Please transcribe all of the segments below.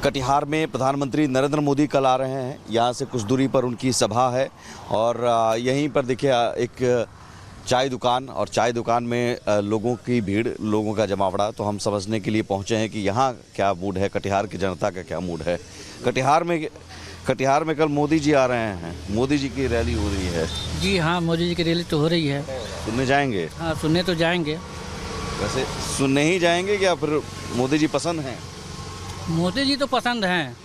कटिहार में प्रधानमंत्री नरेंद्र मोदी कल आ रहे हैं। यहाँ से कुछ दूरी पर उनकी सभा है और यहीं पर देखिए एक चाय दुकान और चाय दुकान में लोगों की भीड़, लोगों का जमावड़ा। तो हम समझने के लिए पहुँचे हैं कि यहाँ क्या मूड है, कटिहार की जनता का क्या मूड है। कटिहार में कल मोदी जी आ रहे हैं, मोदी जी की रैली हो रही है। जी हाँ, मोदी जी की रैली तो हो रही है। सुनने जाएंगे? हाँ, सुनने तो जाएंगे। वैसे सुनने ही जाएंगे क्या फिर मोदी जी पसंद हैं? मोदी जी तो पसंद हैं।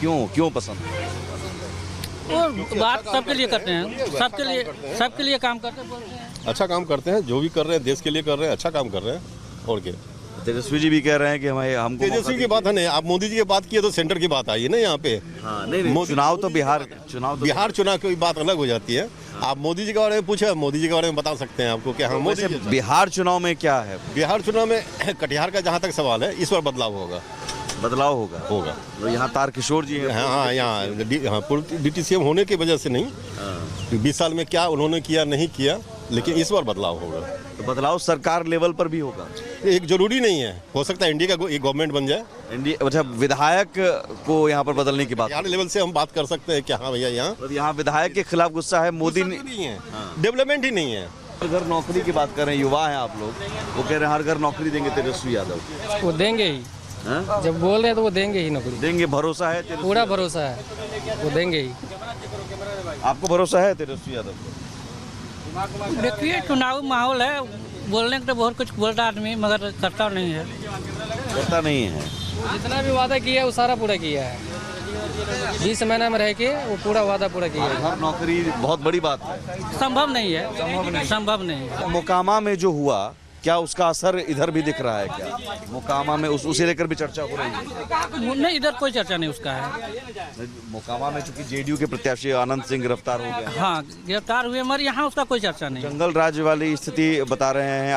क्यों पसंद है? और बात सबके लिए करते हैं, सबके लिए काम करते हैं, बोलते हैं। अच्छा काम करते हैं, जो भी कर रहे हैं देश के लिए कर रहे हैं, अच्छा काम कर रहे हैं। और क्या, तेजस्वी जी भी कह रहे हैं कि हमको तेजस्वी की बात है नहीं, आप मोदी जी की बात किए तो सेंटर की बात आई है ना यहाँ पे। हाँ, नहीं, चुनाव तो बिहार चुनाव की बात अलग हो जाती है। आप मोदी जी के बारे में पूछे, मोदी जी के बारे में बता सकते हैं आपको क्या। हाँ, मोदी जी बिहार चुनाव में क्या है? बिहार चुनाव में कटिहार का जहाँ तक सवाल है, इस बार बदलाव होगा। तो यहाँ तारकिशोर जी हैं। हाँ, यहाँ DTCM होने की वजह से नहीं, 20 साल में क्या उन्होंने किया नहीं किया, लेकिन इस बार बदलाव होगा। तो बदलाव सरकार लेवल पर भी होगा? एक जरूरी नहीं है, हो सकता है इंडिया का एक गवर्नमेंट बन जाए। अच्छा, विधायक को यहाँ पर बदलने की बात, बिहार लेवल से हम बात कर सकते हैं क्या? हाँ भैया, यहाँ विधायक के खिलाफ गुस्सा है। मोदी नहीं है, डेवलपमेंट ही नहीं है। हर घर नौकरी की बात कर रहे हैं, युवा हैं आप लोग, वो कह रहे हैं हर घर नौकरी देंगे तेजस्वी यादव। वो देंगे ही। हाँ? जब बोल रहे हैं तो वो देंगे ही नौकरी। देंगे, भरोसा है? पूरा भरोसा है, वो देंगे ही। आपको भरोसा है तेजस्वी यादव को? देखिए, चुनाव माहौल है, बोलने का तो बहुत कुछ बोलता आदमी, मगर करता नहीं है। जितना भी वादा किया है वो सारा पूरा किया है। 20 महीना में रह के वो पूरा वादा पूरा किया है। हर नौकरी बहुत बड़ी बात है। संभव नहीं है। मोकामा में जो हुआ, क्या उसका असर इधर भी दिख रहा है क्या? मोकामा में उसे लेकर भी चर्चा हो रही है? नहीं, इधर कोई चर्चा नहीं उसका है। मोकामा में चूंकि JDU के प्रत्याशी आनंद सिंह गिरफ्तार हो गए। हाँ, गिरफ्तार हुए, मगर यहाँ उसका कोई चर्चा नहीं। जंगल राज वाली स्थिति बता रहे हैं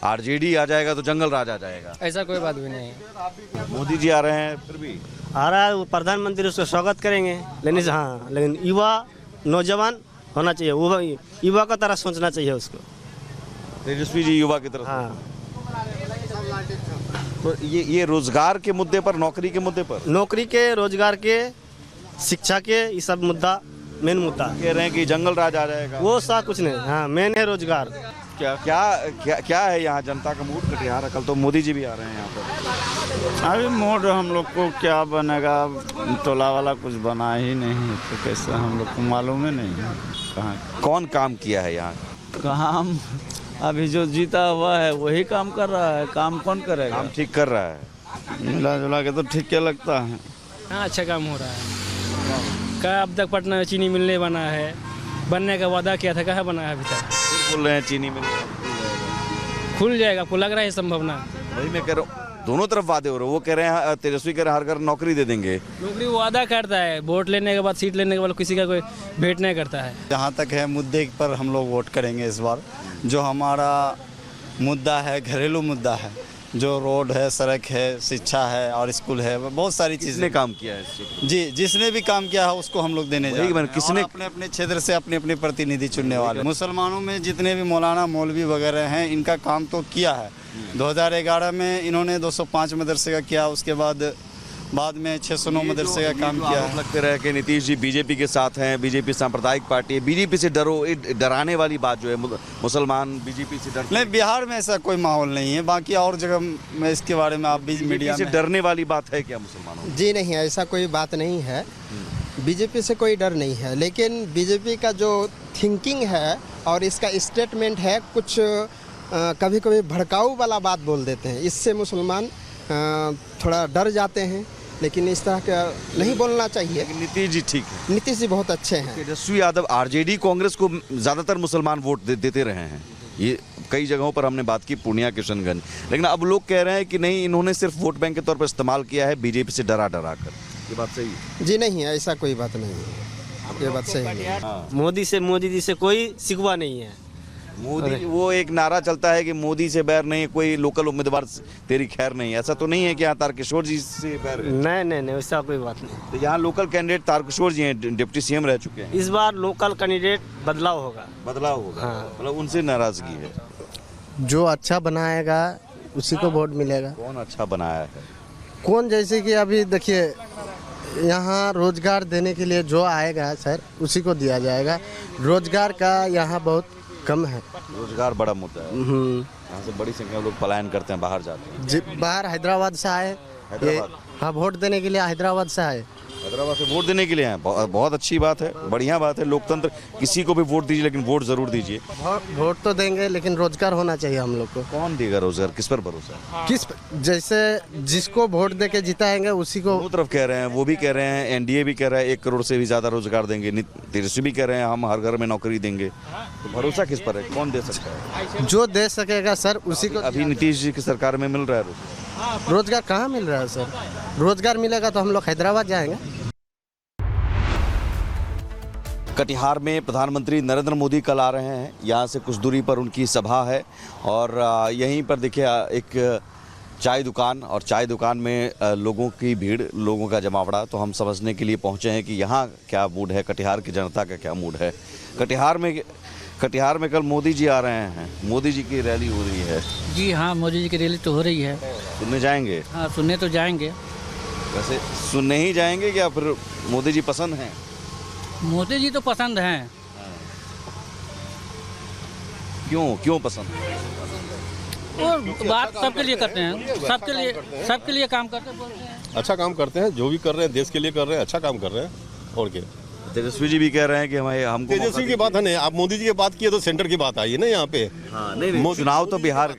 RJD आ जाएगा तो जंगल राज आ जाएगा। ऐसा कोई बात भी नहीं है। मोदी जी आ रहे हैं, फिर भी आ रहा है, प्रधानमंत्री उसका स्वागत करेंगे। लेकिन युवा नौजवान होना चाहिए, वो युवा का तरह सोचना चाहिए उसको। तेजस्वी जी युवा की तरफ। हाँ, तो ये रोजगार के मुद्दे पर, नौकरी के मुद्दे पर, नौकरी के, रोजगार के, शिक्षा के, ये सब मुद्दा मेन मुद्दा। कह रहे हैं कि जंगल राज आ जाएगा। वो सा कुछ नहीं, हाँ, मेन है रोजगार। क्या है यहाँ जनता का मूड कटिहार? कल तो मोदी जी भी आ रहे हैं यहाँ पर। अभी मूड हम लोग को क्या बनेगा, तोला वाला कुछ बना ही नहीं, तो कैसे हम लोग को मालूम ही नहीं है कहाँ कौन काम किया है यहाँ? काम अभी जो जीता हुआ है वही काम कर रहा है। काम कौन करेगा? काम ठीक कर रहा है, मिला जुला के तो ठीक क्या लगता है। हाँ, अच्छा काम हो रहा है। क्या अब तक पटना में चीनी मिल नहीं बना है, बनने का वादा किया था, कहाँ बना है अभी तक? बोल रहे हैं चीनी मिल खुल जाएगा, आपको लग रहा है संभावना? वही मैं कह रहा हूँ, दोनों तरफ वादे हो रहे हैं। वो कह रहे हैं, तेजस्वी कह रहे हैं हर घर नौकरी दे देंगे। नौकरी वो वादा करता है, वोट लेने के बाद, सीट लेने के बाद किसी का कोई भेंट नहीं करता है। जहाँ तक है मुद्दे पर हम लोग वोट करेंगे इस बार। जो हमारा मुद्दा है, घरेलू मुद्दा है, जो रोड है, सड़क है, शिक्षा है और स्कूल है, बहुत सारी चीज़ें काम किया है जी, जिसने भी काम किया है उसको हम लोग देने जाएंगे। किसने अपने अपने क्षेत्र से अपने अपने प्रतिनिधि चुनने वाले। मुसलमानों में जितने भी मौलाना मौलवी वगैरह हैं, इनका काम तो किया है। 2011 में इन्होंने 205 मदरसे का किया, उसके बाद में 609 मदरसे का काम किया है। लगते रहे कि नीतीश जी बीजेपी के साथ हैं, बीजेपी सांप्रदायिक पार्टी है, बीजेपी से डरो, डराने वाली बात जो है, मुसलमान बीजेपी से डरते नहीं, बिहार में ऐसा कोई माहौल नहीं है। बाकी और जगह में इसके बारे में आप भी मीडिया से में डरने वाली बात है क्या मुसलमानों? जी नहीं, ऐसा कोई बात नहीं है। बीजेपी से कोई डर नहीं है, लेकिन बीजेपी का जो थिंकिंग है और इसका स्टेटमेंट है, कुछ कभी कभी भड़काऊ वाला बात बोल देते हैं, इससे मुसलमान थोड़ा डर जाते हैं। लेकिन इस तरह का नहीं बोलना चाहिए। नीतीश जी ठीक है, नीतीश जी बहुत अच्छे हैं। तेजस्वी यादव RJD कांग्रेस को ज़्यादातर मुसलमान वोट देते रहे हैं। ये कई जगहों पर हमने बात की, पूर्णिया, किशनगंज। लेकिन अब लोग कह रहे हैं कि नहीं, इन्होंने सिर्फ वोट बैंक के तौर पर इस्तेमाल किया है बीजेपी से डरा कर। ये बात सही है? जी नहीं, ऐसा कोई बात नहीं है, ये बात सही है। मोदी जी से कोई शिकवा नहीं है। मोदी, वो एक नारा चलता है कि मोदी से बैर नहीं, कोई लोकल उम्मीदवार तेरी खैर नहीं। ऐसा तो नहीं है कि यहाँ तारकिशोर जी से बैर है? नहीं, वैसा कोई बात नहीं। तो यहाँ लोकल कैंडिडेट तारकिशोर जी हैं, डिप्टी CM रह चुके हैं। इस बार लोकल कैंडिडेट बदलाव होगा। हाँ, मतलब उनसे नाराजगी है। जो अच्छा बनाएगा उसी को वोट मिलेगा। कौन अच्छा बनाया है? कौन, जैसे कि अभी देखिए यहाँ रोजगार देने के लिए जो आएगा सर उसी को दिया जाएगा। रोजगार का यहाँ बहुत कम है। रोजगार बड़ा मुद्दा है। यहाँ से बड़ी संख्या में लोग पलायन करते हैं, बाहर जाते हैं। बाहर हैदराबाद से आए, हैदराबाद? हाँ, वोट देने के लिए हैदराबाद से आए। हैदराबाद से वोट देने के लिए हैं। बहुत अच्छी बात है, बढ़िया बात है। लोकतंत्र, किसी को भी वोट दीजिए, लेकिन वोट जरूर दीजिए। वोट तो देंगे लेकिन रोजगार होना चाहिए हम लोग को। कौन देगा रोजगार? किस पर भरोसा है? किस, जैसे जिसको वोट दे के जिताएंगे उसी को। दोनों तरफ कह रहे हैं, वो भी कह रहे हैं, एनडीए भी कह रहा है 1 करोड़ से भी ज्यादा रोजगार देंगे, तेजस्वी भी कह रहे हैं हम हर घर में नौकरी देंगे। तो भरोसा किस पर है? कौन दे सकता है? जो दे सकेगा सर उसी को। अभी नीतीश जी की सरकार में मिल रहा है रोजगार। रोजगार कहाँ मिल रहा है सर? रोजगार मिलेगा तो हम लोग हैदराबाद जाएंगे। कटिहार में प्रधानमंत्री नरेंद्र मोदी कल आ रहे हैं। यहाँ से कुछ दूरी पर उनकी सभा है और यहीं पर देखिए एक चाय दुकान, और चाय दुकान में लोगों की भीड़, लोगों का जमावड़ा। तो हम समझने के लिए पहुँचे हैं कि यहाँ क्या मूड है, कटिहार की जनता का क्या मूड है। कटिहार में कल मोदी जी आ रहे हैं। मोदी जी की रैली हो रही है। जी हाँ, मोदी जी की रैली तो हो रही है। सुनने जाएंगे? हाँ, सुनने तो जाएंगे। वैसे सुनने ही जाएंगे क्या फिर मोदी जी पसंद हैं? मोदी जी तो पसंद हैं। क्यों पसंद? और बात सबके लिए करते हैं, सबके लिए काम करते हैं, बोलते हैं। अच्छा काम करते हैं, जो भी कर रहे हैं देश के लिए कर रहे हैं, अच्छा काम कर रहे हैं। और क्या, तेजस्वी जी भी कह रहे हैं कि हमको तेजस्वी की बात है नहीं। आप मोदी जी की बात किए तो सेंटर की बात आई है ना यहाँ पे। हाँ, नहीं, चुनाव तो बिहार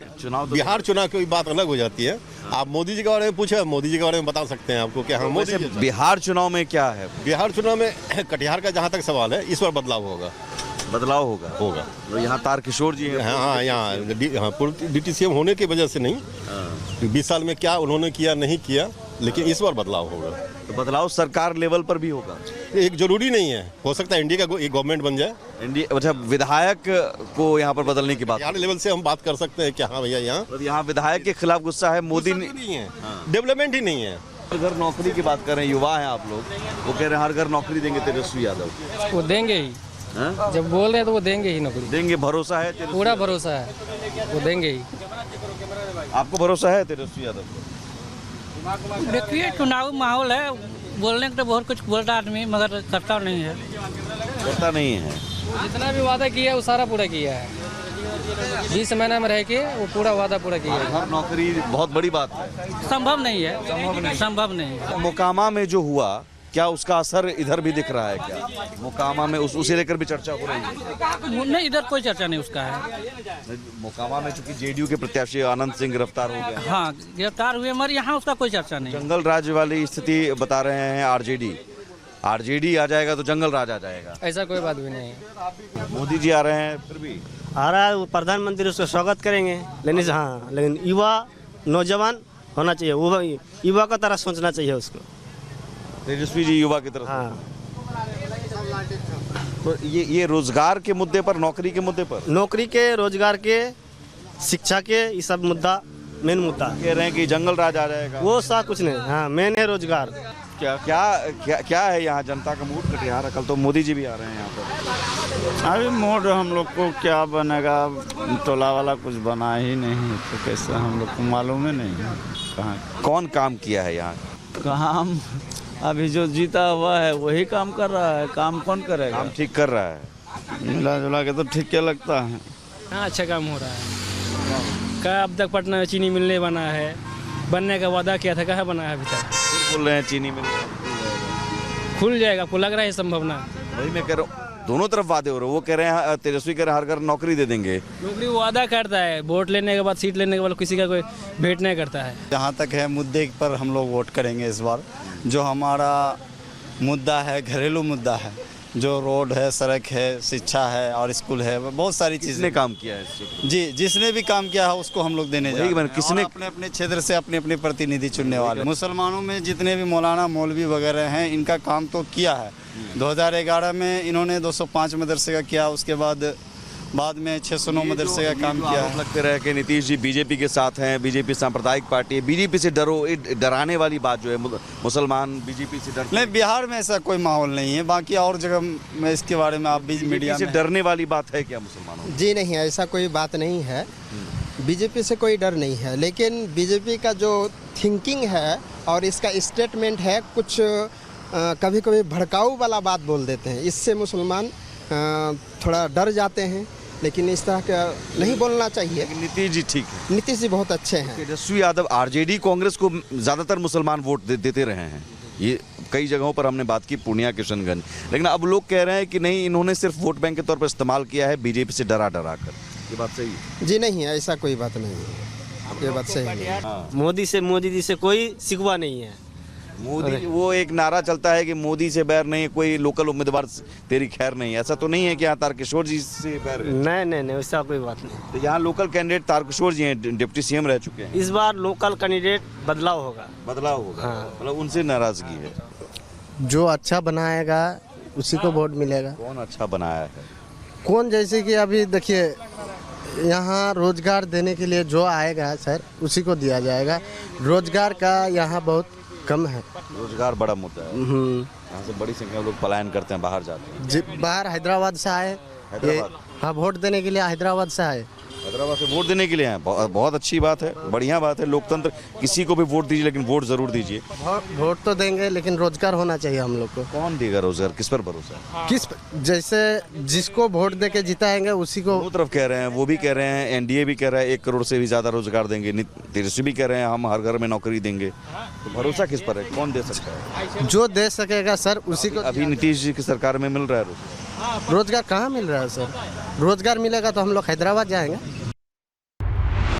चुनाव की बात अलग हो जाती है। आप मोदी जी के बारे में पूछे, मोदी जी के बारे में बता सकते हैं आपको क्या। हाँ, मोदी जी। बिहार चुनाव में क्या है? बिहार चुनाव में कटिहार का जहाँ तक सवाल है, इस बार बदलाव होगा। तो यहाँ तारकिशोर जी हैं। हाँ, यहाँ DTCM होने की वजह से नहीं, 20 साल में क्या उन्होंने किया नहीं किया, लेकिन इस बार बदलाव होगा। तो बदलाव सरकार लेवल पर भी होगा? एक जरूरी नहीं है, हो सकता है एनडीए का एक गवर्नमेंट बन जाए। एनडीए, अच्छा, विधायक को यहाँ पर बदलने की बात? बिहार लेवल से हम बात कर सकते हैं क्या? हाँ भैया, यहाँ विधायक के खिलाफ गुस्सा है। मोदी नहीं है, डेवलपमेंट ही नहीं है। हर घर नौकरी की बात कर रहे हैं, युवा हैं आप लोग, वो कह रहे हैं हर घर नौकरी देंगे तेजस्वी यादव। वो देंगे ही। हाँ? जब बोल रहे हैं तो वो देंगे ही नौकरी। देंगे, भरोसा है तेजस्वी? पूरा भरोसा है, वो देंगे ही। आपको भरोसा है तेजस्वी यादव को? देखिए, चुनाव माहौल है, बोलने का तो बहुत कुछ बोलता आदमी, मगर करता नहीं है। करता नहीं है। जितना भी वादा किया है वो सारा पूरा किया है। 20 महीना में रह के वो पूरा वादा पूरा किया है। हर नौकरी बहुत बड़ी बात है। संभव नहीं है, संभव नहीं है। मोकामा में जो हुआ, क्या उसका असर इधर भी दिख रहा है क्या? मोकामा में उसे लेकर भी चर्चा हो रही है? नहीं, इधर कोई चर्चा नहीं उसका है। मोकामा में चूंकि जेडीयू के प्रत्याशी आनंद सिंह गिरफ्तार हो गए। हाँ, गिरफ्तार हुए, मगर यहाँ उसका कोई चर्चा नहीं। जंगल राज वाली स्थिति बता रहे हैं आरजेडी आ जाएगा तो जंगल राज आ जाएगा। ऐसा कोई बात भी नहीं है। मोदी जी आ रहे हैं, फिर भी आ रहा है, प्रधानमंत्री उसका स्वागत करेंगे। लेकिन युवा नौजवान होना चाहिए, वो युवा का तरह सोचना चाहिए उसको। तेजस्वी जी युवा की तरफ। हाँ, तो ये रोजगार के मुद्दे पर, नौकरी के मुद्दे पर, नौकरी के, रोजगार के, शिक्षा के, ये सब मुद्दा मेन मुद्दा। कह रहे हैं कि जंगल राज आ जाएगा। वो सा कुछ नहीं, हाँ, मेन है रोजगार। क्या है यहाँ जनता का मूड कटिहार? कल तो मोदी जी भी आ रहे हैं यहाँ पर। अभी मूड हम लोग को क्या बनेगा, टोला वाला कुछ बना ही नहीं, तो कैसे हम लोग को मालूम ही नहीं है कहाँ कौन काम किया है यहाँ? काम अभी जो जीता हुआ है वही काम कर रहा है। काम कौन करेगा? काम ठीक कर रहा है। मिला जुला के तो ठीक क्या लगता है। हाँ, अच्छा काम हो रहा है। क्या अब तक पटना में चीनी मिल नहीं बना है, बनने का वादा किया था, कहाँ बना है अभी तक? बोल रहे हैं चीनी मिल खुल जाएगा, आपको लग रहा है संभावना? वही मैं कह रहा हूँ, दोनों तरफ वादे हो रहे हैं। वो कह रहे हैं, तेजस्वी कह रहे हैं हर घर नौकरी दे देंगे। नौकरी वो वादा करता है, वोट लेने के बाद, सीट लेने के बाद किसी का कोई भेंट नहीं करता है। जहाँ तक है मुद्दे पर हम लोग वोट करेंगे इस बार। जो हमारा मुद्दा है, घरेलू मुद्दा है, जो रोड है, सड़क है, शिक्षा है और स्कूल है, बहुत सारी चीज़ें काम किया है इससे? जी, जिसने भी काम किया है उसको हम लोग देने जाएंगे। किसने अपने अपने क्षेत्र से अपने अपने प्रतिनिधि चुनने वाले। मुसलमानों में जितने भी मौलाना मौलवी वगैरह हैं, इनका काम तो किया है। 2011 में इन्होंने 205 मदरसे का किया, उसके बाद में 609 मदरसे का काम किया है। लगते रहे कि नीतीश जी बीजेपी के साथ हैं, बीजेपी सांप्रदायिक पार्टी है, बीजेपी से डरो, डराने वाली बात जो है, मुसलमान बीजेपी से डरते नहीं, बिहार में ऐसा कोई माहौल नहीं है। बाकी और जगह में इसके बारे में आप भी मीडिया से में डरने वाली बात है क्या मुसलमानों? जी नहीं, ऐसा कोई बात नहीं है। बीजेपी से कोई डर नहीं है, लेकिन बीजेपी का जो थिंकिंग है और इसका स्टेटमेंट है कुछ कभी कभी भड़काऊ वाला बात बोल देते हैं, इससे मुसलमान थोड़ा डर जाते हैं। लेकिन इस तरह का नहीं बोलना चाहिए। लेकिन नीतीश जी ठीक है। नीतीश जी बहुत अच्छे हैं। तेजस्वी यादव आरजेडी कांग्रेस को ज़्यादातर मुसलमान वोट देते रहे हैं, ये कई जगहों पर हमने बात की, पूर्णिया किशनगंज। लेकिन अब लोग कह रहे हैं कि नहीं, इन्होंने सिर्फ वोट बैंक के तौर पर इस्तेमाल किया है बीजेपी से डरा कर। ये बात सही है? जी नहीं, ऐसा कोई बात नहीं है, ये बात सही है। मोदी जी से कोई शिकवा नहीं है। मोदी, वो एक नारा चलता है कि मोदी से बैर नहीं, कोई लोकल उम्मीदवार तेरी खैर नहीं। ऐसा तो नहीं है कि यहाँ तारकिशोर जी से बैर है? नहीं, वैसा कोई बात नहीं। तो यहाँ लोकल कैंडिडेट तारकिशोर जी हैं, डिप्टी सीएम रह चुके हैं। इस बार लोकल कैंडिडेट बदलाव होगा। हाँ। मतलब उनसे नाराजगी है। जो अच्छा बनाएगा उसी को वोट मिलेगा। कौन अच्छा बनाया है? कौन, जैसे कि अभी देखिए यहाँ रोजगार देने के लिए जो आएगा सर उसी को दिया जाएगा। रोजगार का यहाँ बहुत कम है। रोजगार बड़ा मुद्दा है। यहाँ से बड़ी संख्या में लोग पलायन करते हैं, बाहर जाते हैं। बाहर हैदराबाद से आए, हाँ वोट देने के लिए हैदराबाद से आए। हैदराबाद से वोट देने के लिए आए, बहुत अच्छी बात है, बढ़िया बात है। लोकतंत्र, किसी को भी वोट दीजिए, लेकिन वोट जरूर दीजिए। वोट तो देंगे, लेकिन रोजगार होना चाहिए हम लोग को। कौन देगा रोजगार? किस पर भरोसा है? किस, जैसे जिसको वोट दे के जिताएंगे उसी को। दोनों तरफ कह रहे हैं, वो भी कह रहे हैं, एनडीए भी कह रहा है 1 करोड़ से भी ज्यादा रोजगार देंगे, तेजस्वी भी कह रहे हैं हम हर घर में नौकरी देंगे। तो भरोसा किस पर है? कौन दे सकता है? जो दे सकेगा सर उसी को। अभी नीतीश जी की सरकार में मिल रहा है रोजगार? रोजगार कहाँ मिल रहा है सर? रोजगार मिलेगा तो हम लोग हैदराबाद जाएंगे।